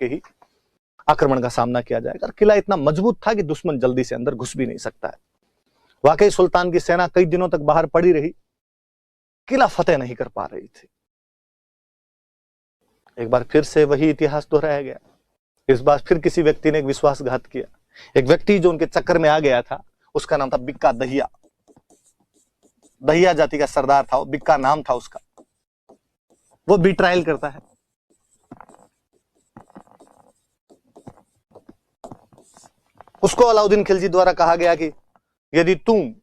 के ही आक्रमण का सामना किया जाएगा। किला इतना मजबूत था कि दुश्मन जल्दी से अंदर घुस भी नहीं सकता है। वाकई सुल्तान की सेना कई दिनों तक बाहर पड़ी रही, किला फतेह नहीं कर पा रही थी। एक बार फिर से वही इतिहास दोहराया गया। इस बार फिर किसी व्यक्ति ने एक विश्वासघात किया। एक व्यक्ति जो उनके चक्कर में आ गया था, उसका नाम था बिक्का दहिया। दहिया जाति का सरदार था, बिक्का नाम था उसका। वो बिट्रायल करता है। उसको अलाउद्दीन खिलजी द्वारा कहा गया कि यदि तुम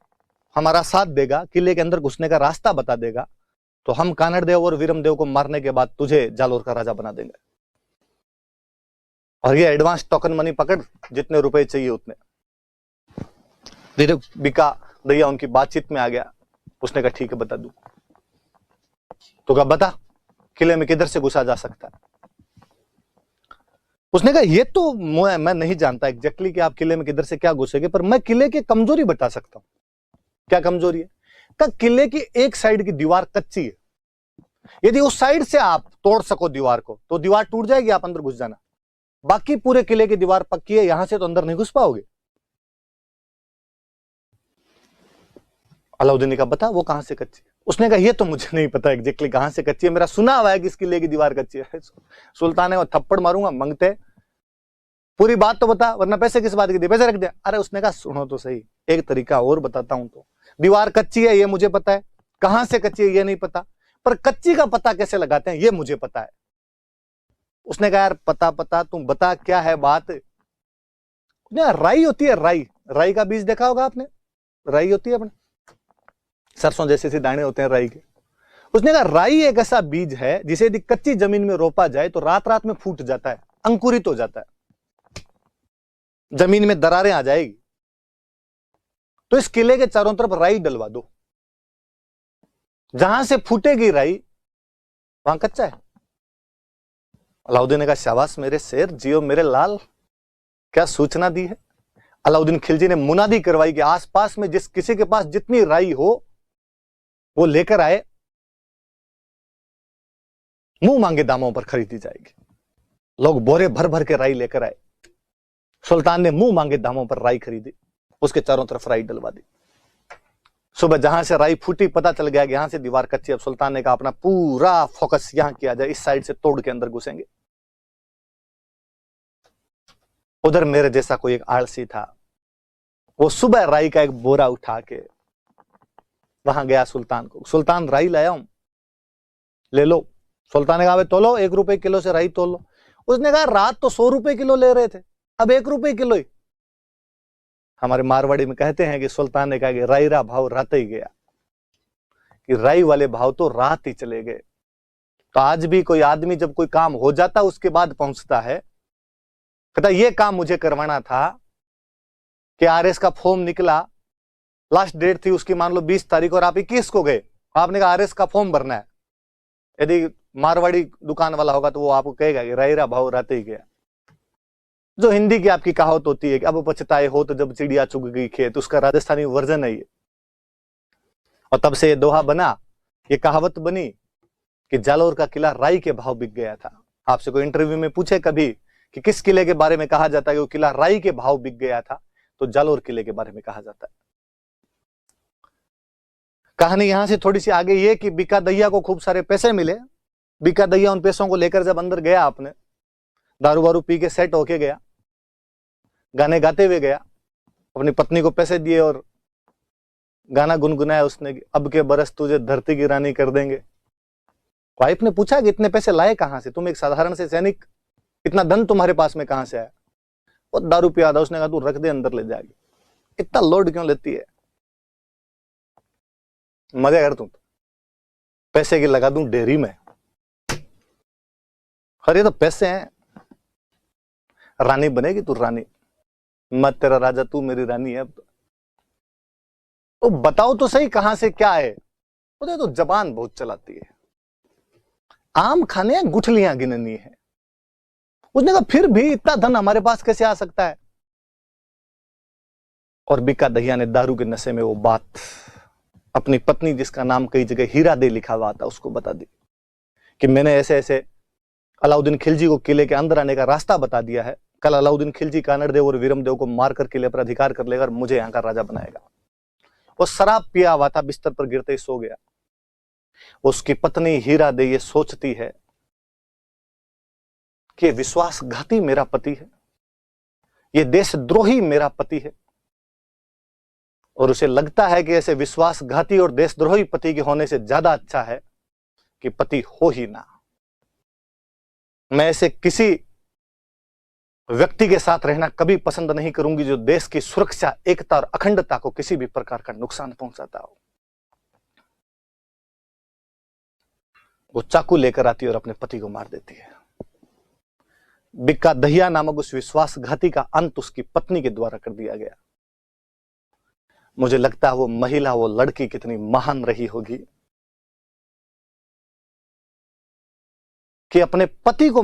हमारा साथ देगा, किले के अंदर घुसने का रास्ता बता देगा, तो हम कानड़ देव और वीरम देव को मारने के बाद तुझे जालोर का राजा बना देंगे। और ये एडवांस टोकन मनी पकड़, जितने रुपए चाहिए उतने। धीरे बिका दैया उनकी बातचीत में आ गया। उसने कहा ठीक है बता दूं। तो कहा बता, किले में किधर से घुसा जा सकता है? उसने कहा ये तो मैं नहीं जानता एग्जैक्टली कि आप किले में किधर से क्या घुसेंगे, पर मैं किले की कमजोरी बता सकता हूं। क्या कमजोरी है? कहा किले की एक साइड की दीवार कच्ची है। यदि उस साइड से आप तोड़ सको दीवार को, तो दीवार टूट जाएगी, आप अंदर घुस जाना। बाकी पूरे किले की दीवार पक्की है, यहां से तो अंदर नहीं घुस पाओगे। अलाउद्दीन ने कहा बता वो कहां से कच्ची है? उसने कहा ये तो मुझे नहीं पता एग्जैक्टली कहां से कच्ची है, मेरा सुना हुआ है कि इस किले की दीवार कच्ची है। सुल्तान ने थप्पड़ मारूंगा मंगते, पूरी बात तो बता, वरना पैसे किस बात की दिए, पैसे रख दिया। अरे उसने कहा सुनो तो सही, एक तरीका और बताता हूं। तो दीवार कच्ची है ये मुझे पता है, कहां से कच्ची है ये नहीं पता, पर कच्ची का पता कैसे लगाते हैं ये मुझे पता है। उसने कहा यार पता तुम बता क्या है बात। राई होती है, राई, राई का बीज देखा होगा आपने, राई होती है अपने सरसों जैसे से दाने होते हैं राई के। उसने कहा राई एक ऐसा बीज है जिसे यदि कच्ची जमीन में रोपा जाए तो रात रात में फूट जाता है, अंकुरित हो जाता है, जमीन में दरारें आ जाएगी। तो इस किले के चारों तरफ राई डलवा दो, जहां से फूटेगी राई वहां कच्चा है। अलाउद्दीन ने कहा शाबाश मेरे शेर, जियो मेरे लाल, क्या सूचना दी है। अलाउद्दीन खिलजी ने मुनादी करवाई कि आसपास में जिस किसी के पास जितनी राई हो वो लेकर आए, मुंह मांगे दामों पर खरीदी जाएगी। लोग बोरे भर भर के राई लेकर आए। सुल्तान ने मुंह मांगे दामों पर राई खरीदी, उसके चारों तरफ राई डलवा दी। सुबह जहां से राई फूटी पता चल गया कि यहां से दीवार कच्ची। अब सुल्तान ने कहा अपना पूरा फोकस यहां किया जाए, इस साइड से तोड़ के अंदर घुसेंगे। उधर मेरे जैसा कोई एक आलसी था, वो सुबह राई का एक बोरा उठा के वहां गया सुल्तान को। सुल्तान राई लाया हूं, ले लो। सुल्तान ने कहा तोलो, 1 रुपए किलो से राई तोल लो। उसने कहा रात तो 100 रुपए किलो ले रहे थे, अब 1 रुपए किलो ही। हमारे मारवाड़ी में कहते हैं कि सुल्तान ने कहा कि राई रा भाव रात ही गया, कि राई वाले भाव तो रात ही चले गए। तो आज भी कोई आदमी जब कोई काम हो जाता उसके बाद पहुंचता है, कहता ये काम मुझे करवाना था कि आरएस का फॉर्म निकला, लास्ट डेट थी उसकी मान लो 20 तारीख और आप 21 को गए, आपने कहा आरएस का फॉर्म भरना है। यदि मारवाड़ी दुकान वाला होगा तो वो आपको कहेगा कि राई रा भाव रात ही गया। जो हिंदी की आपकी कहावत होती है कि अब पछताए हो तो जब चिड़िया चुग गई खेत, उसका राजस्थानी वर्जन है ये। और तब से ये दोहा बना, ये कहावत बनी कि जालोर का किला राई के भाव बिक गया था। आपसे कोई इंटरव्यू में पूछे कभी कि किस किले के बारे में कहा जाता है कि वो किला राई के भाव बिक गया था, तो जालोर किले के बारे में कहा जाता है। कहानी यहां से थोड़ी सी आगे ये कि बिका दैया को खूब सारे पैसे मिले। बिका दैया उन पैसों को लेकर जब अंदर गया, आपने दारू वारू पी के सेट होके गया, गाने गाते हुए गया, अपनी पत्नी को पैसे दिए और गाना गुनगुनाया उसने, अब के बरस तुझे धरती की रानी कर देंगे। वाइफ ने पूछा कि इतने पैसे लाए कहां से, तुम एक साधारण से सैनिक, इतना धन तुम्हारे पास में कहां से आया? वो दारू पिया था। उसने कहा तू रख दे, अंदर ले जाएगी, इतना लोड क्यों लेती है, मजा कर तू, पैसे की लगा दूं डेयरी में। अरे तो पैसे हैं, रानी बनेगी तू रानी, मत तेरा राजा तू मेरी रानी है। अब तो बताओ तो सही कहां से क्या है। तो जबान बहुत चलाती है, आम खाने हैं गुठलियां गिननी है। उसने कहा फिर भी इतना धन हमारे पास कैसे आ सकता है? और बिका दहिया ने दारू के नशे में वो बात अपनी पत्नी, जिसका नाम कई जगह हीरा दे लिखा हुआ था, उसको बता दी कि मैंने ऐसे ऐसे अलाउद्दीन खिलजी को किले के अंदर आने का रास्ता बता दिया है। कल अलाउद्दीन खिलजी कानड़देव और वीरमदेव को मारकर किले पर अधिकार कर लेगा और मुझे यहां का राजा बनाएगा। वो शराब पिया हुआ था, बिस्तर पर गिरते ही सो गया। उसकी पत्नी हीरा दे ये सोचती है कि विश्वासघाती मेरा पति है, ये देशद्रोही मेरा पति है, और उसे लगता है कि ऐसे विश्वासघाती और देशद्रोही पति के होने से ज्यादा अच्छा है कि पति हो ही ना। मैं ऐसे किसी व्यक्ति के साथ रहना कभी पसंद नहीं करूंगी जो देश की सुरक्षा, एकता और अखंडता को किसी भी प्रकार का नुकसान पहुंचाता हो। वो चाकू लेकर आती है और अपने पति को मार देती है। बिक्का दहिया नामक उस विश्वासघाती का अंत उसकी पत्नी के द्वारा कर दिया गया। मुझे लगता है वो महिला, वो लड़की कितनी महान रही होगी कि अपने पति को